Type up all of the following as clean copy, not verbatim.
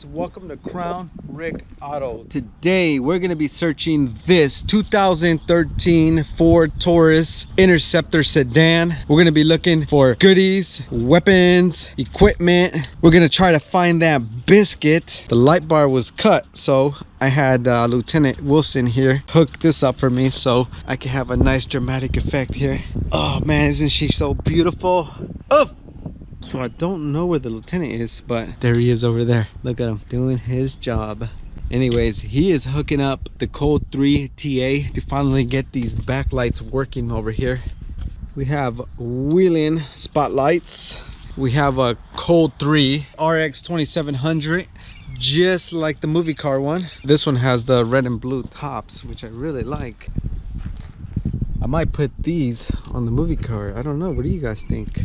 guys, welcome to Crown Rick Auto. Today we're gonna be searching this 2013 Ford Taurus Interceptor Sedan. We're gonna be looking for goodies, weapons, equipment. We're gonna try to find that biscuit. The light bar was cut, so I had Lieutenant Wilson here hook this up for me so I can have a nice dramatic effect here. Oh man, isn't she so beautiful? Oh! So I don't know where the lieutenant is, but there he is over there. Look at him doing his job. Anyways, he is hooking up the Code 3 TA to finally get these backlights working over here. We have wheeling spotlights. We have a Code 3 RX 2700, just like the movie car one. This one has the red and blue tops, which I really like. I might put these on the movie car. I don't know. What do you guys think?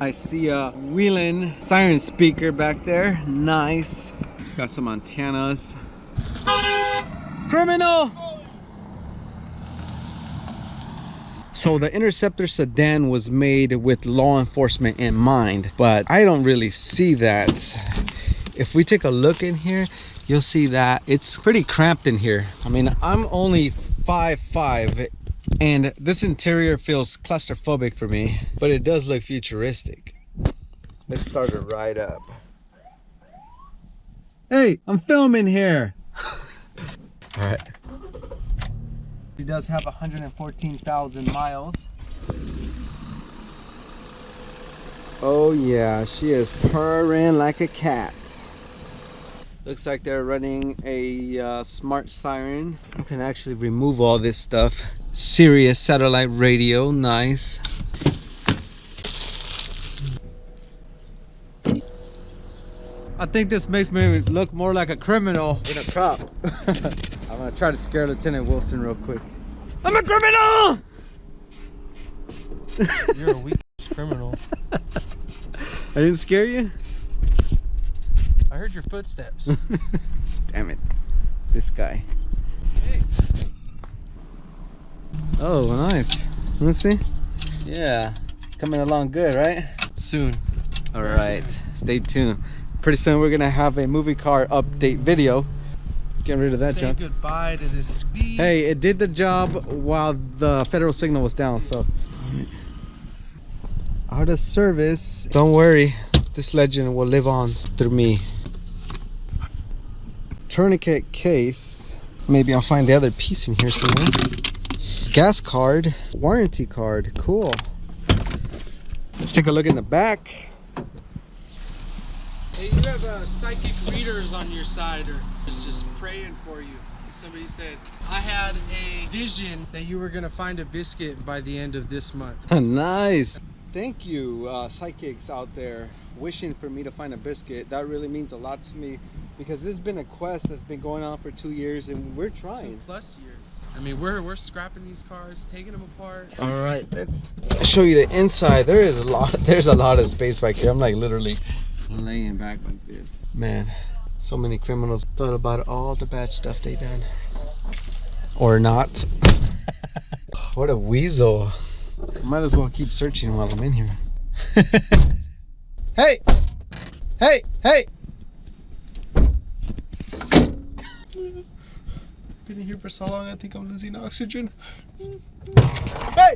I see a wheeling siren speaker back there. Nice. Got some antennas. Criminal! So the Interceptor Sedan was made with law enforcement in mind, but I don't really see that. If we take a look in here, you'll see that it's pretty cramped in here. I mean, I'm only 5'5", and this interior feels claustrophobic for me, but it does look futuristic. Let's start it right up. Hey, I'm filming here. All right. She does have 114,000 miles. Oh yeah, she is purring like a cat. Looks like they're running a smart siren. I can actually remove all this stuff. Sirius satellite radio, nice. I think this makes me look more like a criminal than a cop. I'm gonna try to scare Lieutenant Wilson real quick. I'm a criminal! You're a weak criminal. I didn't scare you? I heard your footsteps. Damn it. This guy. Hey. Oh, nice. Let's see. Yeah, it's coming along good, right? Soon. All right, stay tuned. Pretty soon we're gonna have a movie car update video. Getting rid of that junk. Say goodbye to this speed. Hey, it did the job while the federal signal was down, so. Out of service. Don't worry, this legend will live on through me. Tourniquet case. Maybe I'll find the other piece in here somewhere. Gas card, warranty card, cool. Let's take a look in the back. Hey, you have psychic readers on your side, or it's just praying for you. Somebody said, I had a vision that you were gonna find a biscuit by the end of this month. Nice. Thank you, psychics out there wishing for me to find a biscuit. That really means a lot to me because this has been a quest that's been going on for 2 years and we're trying. 2+ years. I mean, we're scrapping these cars, taking them apart. All right, let's show you the inside. There's a lot of space back here. I'm like literally laying back like this. Man, so many criminals thought about all the bad stuff they done. Or not. What a weasel. Might as well keep searching while I'm in here. Hey! Hey! Hey! Been here for so long, I think I'm losing oxygen. Hey!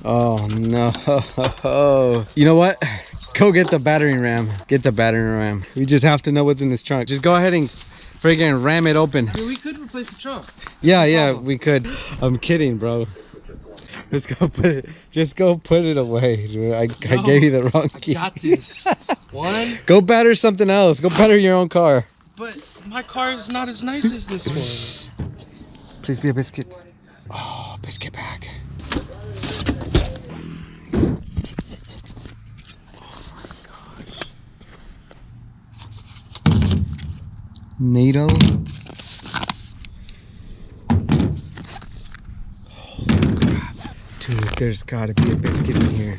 Oh no. You know what? Go get the battering ram. Get the battering ram. We just have to know what's in this trunk. Just go ahead and friggin' ram it open. Yeah, we could replace the trunk. Yeah, we could. I'm kidding, bro. Let's go put it. Just go put it away. I gave you the wrong key. I got this. One. Go batter something else. Go batter your own car. But my car is not as nice as this one. Please be a biscuit. Oh, biscuit bag. NATO. Holy crap. Dude, there's gotta be a biscuit in here.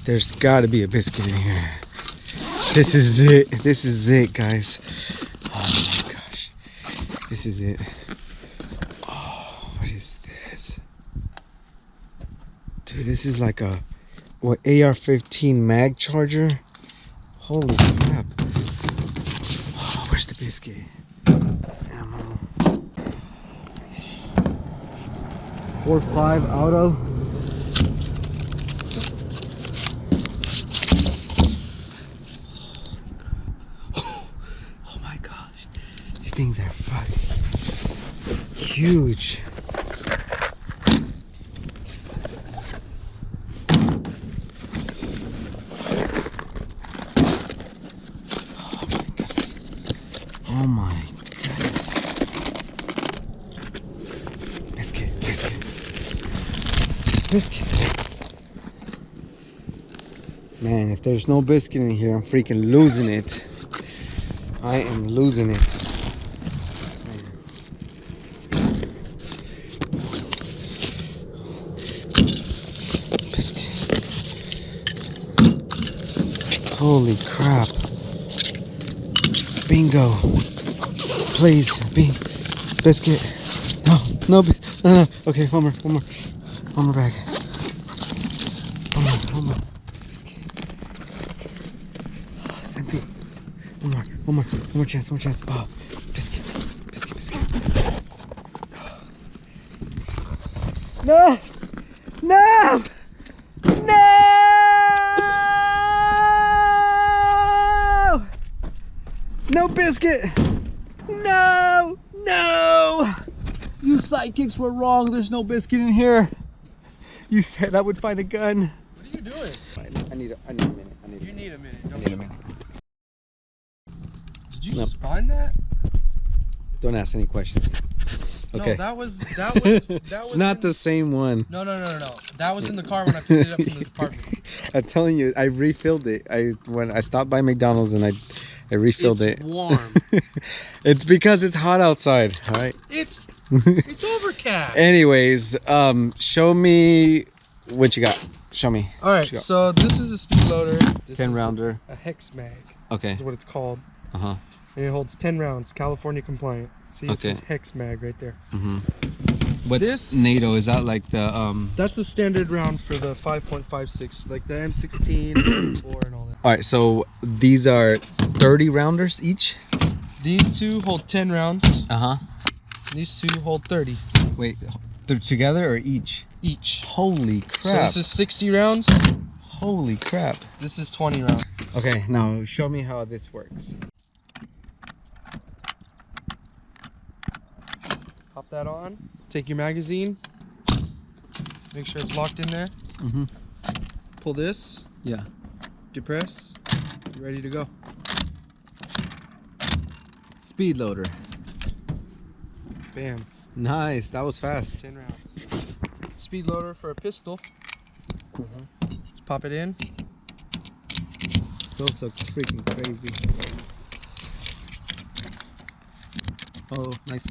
There's gotta be a biscuit in here. This is it. This is it, guys. Oh my gosh. This is it. Oh, what is this? Dude, this is like a what AR-15 mag charger. Holy crap. Where's the biscuit? Ammo. 4.5 auto. Oh my gosh. These things are fucking huge. Oh my goodness. Biscuit, biscuit. Biscuit. Man, if there's no biscuit in here, I'm freaking losing it. I am losing it. Biscuit. Holy crap. Bingo. Please, biscuit. No, no. Okay, one more bag. One more. Biscuit. Oh, something. One more chance. Oh, biscuit. No! No biscuit! No! You sidekicks were wrong. There's no biscuit in here. You said I would find a gun. What are you doing? I need a minute. You need a minute. I need a minute. Did you just find that? Don't ask any questions. Okay. No, that was It's not the same one. No. That was in the car when I picked it up from the department. I'm telling you, I refilled it. When I stopped by McDonald's and I refilled it. It's warm. It's because it's hot outside. All right. It's overcast. Anyways, show me what you got. Show me. All right. So this is a speed loader. This 10 is rounder. a hex mag. Okay. Is what it's called. Uh-huh. And it holds 10 rounds, California compliant. See, it says hex mag right there. What's This- NATO? Is that like the That's the standard round for the 5.56, like the M16, 4, and all that. All right, so these are 30 rounders each? These two hold 10 rounds. Uh-huh. These two hold 30 Wait, they're together or each? each. Holy crap. So this is 60 rounds. Holy crap. This is 20 rounds. Okay, now show me how this works. Pop that on. Take your magazine. Make sure it's locked in there. Pull this. Yeah. Depress. Ready to go. Speed loader. Bam. Nice, that was fast. 10 rounds. Speed loader for a pistol. Just pop it in. Those look freaking crazy. Oh, nice.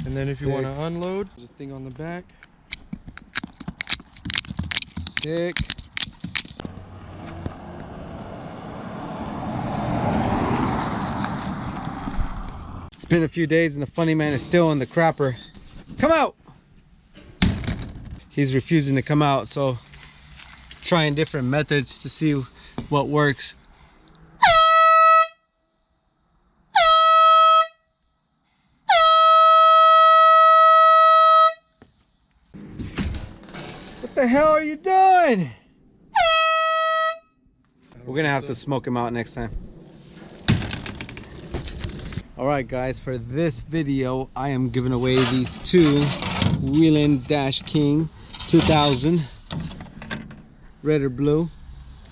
And then if you want to Sick. unload, there's a thing on the back. Sick. It's been a few days and the funny man is still in the crapper. Come out! He's refusing to come out, so trying different methods to see what works. What the hell are you doing? We're gonna have to smoke him out next time. Alright guys, for this video I am giving away these two Wheelin' Dash King 2000 red or blue.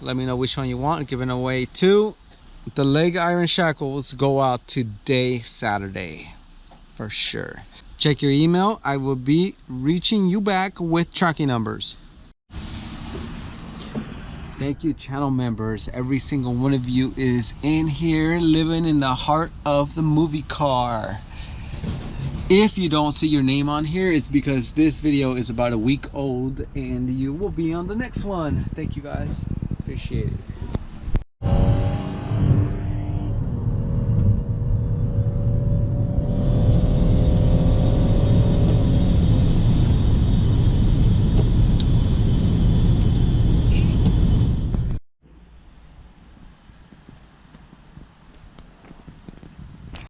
Let me know which one you want. I'm giving away two. The leg iron shackles go out today, Saturday, for sure. Check your email. I will be reaching you back with tracking numbers. Thank you, channel members. Every single one of you is in here living in the heart of the movie car. If you don't see your name on here, it's because this video is about a week old and you will be on the next one. Thank you guys. Appreciate it.